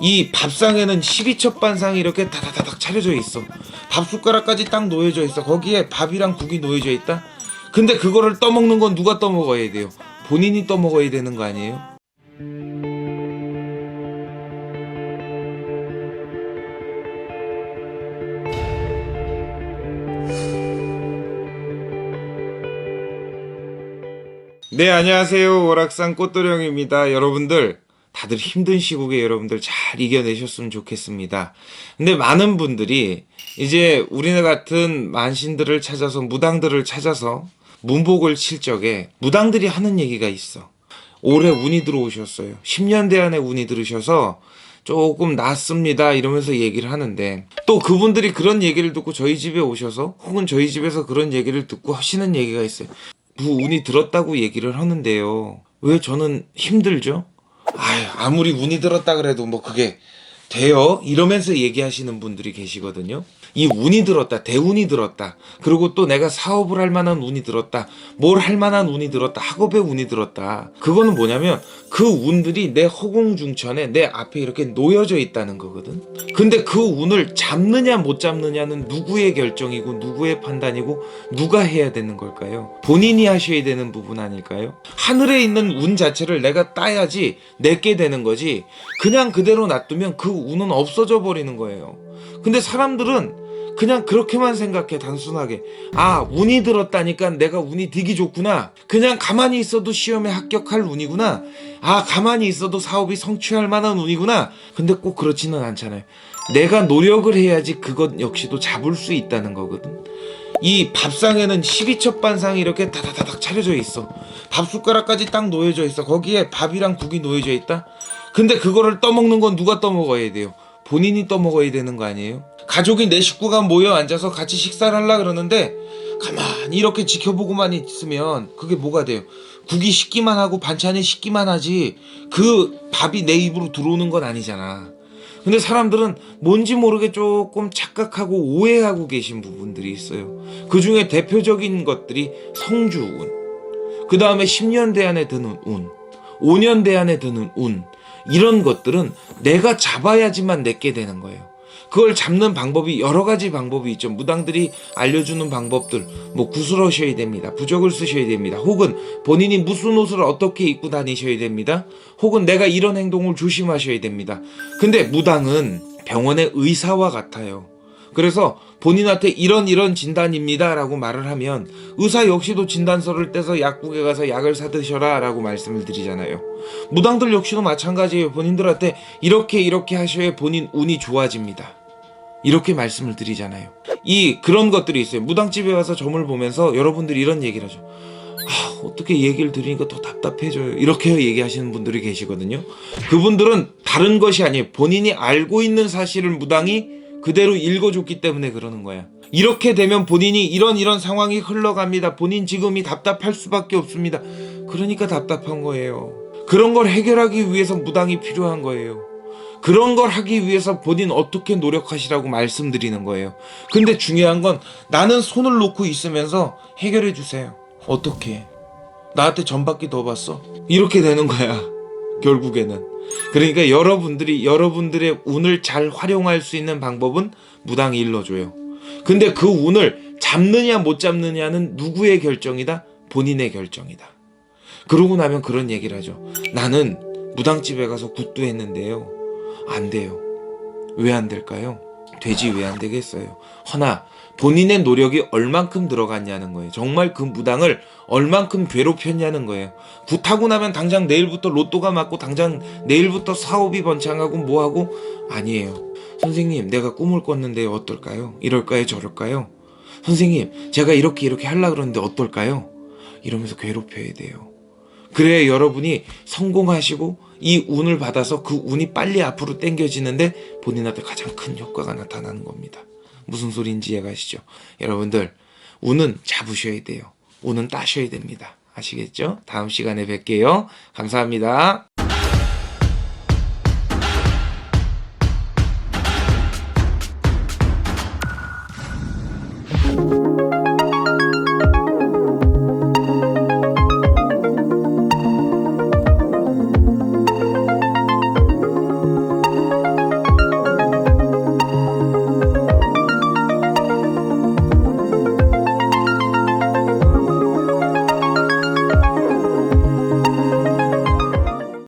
이 밥상에는 12첩 반상이 이렇게 다다다닥 차려져 있어. 밥 숟가락까지 딱 놓여져 있어. 거기에 밥이랑 국이 놓여져 있다. 근데 그거를 떠먹는 건 누가 떠먹어야 돼요? 본인이 떠먹어야 되는 거 아니에요? 네, 안녕하세요. 오락산 꽃도령입니다. 여러분들 다들 힘든 시국에 여러분들 잘 이겨내셨으면 좋겠습니다. 근데 많은 분들이 이제 우리네 같은 만신들을 찾아서, 무당들을 찾아서 문복을 칠 적에 무당들이 하는 얘기가 있어. 올해 운이 들어오셨어요. 10년대 안에 운이 들으셔서 조금 낫습니다 이러면서 얘기를 하는데, 또 그분들이 그런 얘기를 듣고 저희 집에 오셔서, 혹은 저희 집에서 그런 얘기를 듣고 하시는 얘기가 있어요. 운이 들었다고 얘기를 하는데요, 왜 저는 힘들죠? 아무리 운이 들었다 그래도 뭐 그게 돼요? 이러면서 얘기하시는 분들이 계시거든요. 이 운이 들었다, 대운이 들었다, 그리고 또 내가 사업을 할 만한 운이 들었다, 뭘 할 만한 운이 들었다, 학업의 운이 들었다. 그거는 뭐냐면 그 운들이 내 허공중천에 내 앞에 이렇게 놓여져 있다는 거거든. 근데 그 운을 잡느냐 못 잡느냐는 누구의 결정이고 누구의 판단이고 누가 해야 되는 걸까요? 본인이 하셔야 되는 부분 아닐까요? 하늘에 있는 운 자체를 내가 따야지 내게 되는 거지, 그냥 그대로 놔두면 그 운은 없어져 버리는 거예요. 근데 사람들은 그냥 그렇게만 생각해, 단순하게. 운이 들었다니까 내가 운이 되게 좋구나, 그냥 가만히 있어도 시험에 합격할 운이구나, 가만히 있어도 사업이 성취할 만한 운이구나. 근데 꼭 그렇지는 않잖아요. 내가 노력을 해야지 그것 역시도 잡을 수 있다는 거거든. 이 밥상에는 12첩 반상이 이렇게 다다다닥 차려져 있어. 밥 숟가락까지 딱 놓여져 있어. 거기에 밥이랑 국이 놓여져 있다. 근데 그거를 떠먹는 건 누가 떠먹어야 돼요? 본인이 떠먹어야 되는 거 아니에요? 가족이, 내 식구가 모여 앉아서 같이 식사를 하려고 그러는데 가만히 이렇게 지켜보고만 있으면 그게 뭐가 돼요? 국이 식기만 하고 반찬이 식기만 하지 그 밥이 내 입으로 들어오는 건 아니잖아. 근데 사람들은 뭔지 모르게 조금 착각하고 오해하고 계신 부분들이 있어요. 그 중에 대표적인 것들이 성주운, 그 다음에 10년대 안에 드는 운, 5년대 안에 드는 운, 이런 것들은 내가 잡아야지만 내게 되는 거예요. 그걸 잡는 방법이 여러 가지 방법이 있죠. 무당들이 알려주는 방법들, 뭐 구슬 하셔야 됩니다, 부적을 쓰셔야 됩니다, 혹은 본인이 무슨 옷을 어떻게 입고 다니셔야 됩니다, 혹은 내가 이런 행동을 조심하셔야 됩니다. 근데 무당은 병원의 의사와 같아요. 그래서 본인한테 이런 진단입니다 라고 말을 하면 의사 역시도 진단서를 떼서 약국에 가서 약을 사드셔라 라고 말씀을 드리잖아요. 무당들 역시도 마찬가지예요. 본인들한테 이렇게 하셔야 본인 운이 좋아집니다, 이렇게 말씀을 드리잖아요. 그런 것들이 있어요. 무당집에 와서 점을 보면서 여러분들이 이런 얘기를 하죠. 어떻게 얘기를 드리니까 더 답답해져요, 이렇게 얘기하시는 분들이 계시거든요. 그분들은 다른 것이 아니에요. 본인이 알고 있는 사실을 무당이 그대로 읽어줬기 때문에 그러는 거야. 이렇게 되면 본인이 이런 상황이 흘러갑니다, 본인 지금이 답답할 수밖에 없습니다, 그러니까 답답한 거예요. 그런 걸 해결하기 위해서 무당이 필요한 거예요. 그런 걸 하기 위해서 본인 어떻게 노력하시라고 말씀드리는 거예요. 근데 중요한 건 나는 손을 놓고 있으면서 해결해 주세요. 어떻게? 나한테 전밖에 더 봤어? 이렇게 되는 거야, 결국에는. 그러니까 여러분들의 운을 잘 활용할 수 있는 방법은 무당이 일러줘요. 근데 그 운을 잡느냐 못 잡느냐는 누구의 결정이다? 본인의 결정이다. 그러고 나면 그런 얘기를 하죠. 나는 무당집에 가서 굿도 했는데요, 안 돼요. 왜 안 될까요? 되지 왜 안 되겠어요? 허나 본인의 노력이 얼만큼 들어갔냐는 거예요. 정말 그 무당을 얼만큼 괴롭혔냐는 거예요. 굿하고 나면 당장 내일부터 로또가 맞고 당장 내일부터 사업이 번창하고 뭐하고, 아니에요. 선생님, 내가 꿈을 꿨는데 어떨까요? 이럴까요? 저럴까요? 선생님, 제가 이렇게 하려고 그러는데 어떨까요? 이러면서 괴롭혀야 돼요. 그래야 여러분이 성공하시고 이 운을 받아서 그 운이 빨리 앞으로 당겨지는데 본인한테 가장 큰 효과가 나타나는 겁니다. 무슨 소리인지 이해가시죠? 여러분들, 운은 잡으셔야 돼요. 운은 따셔야 됩니다. 아시겠죠? 다음 시간에 뵐게요. 감사합니다.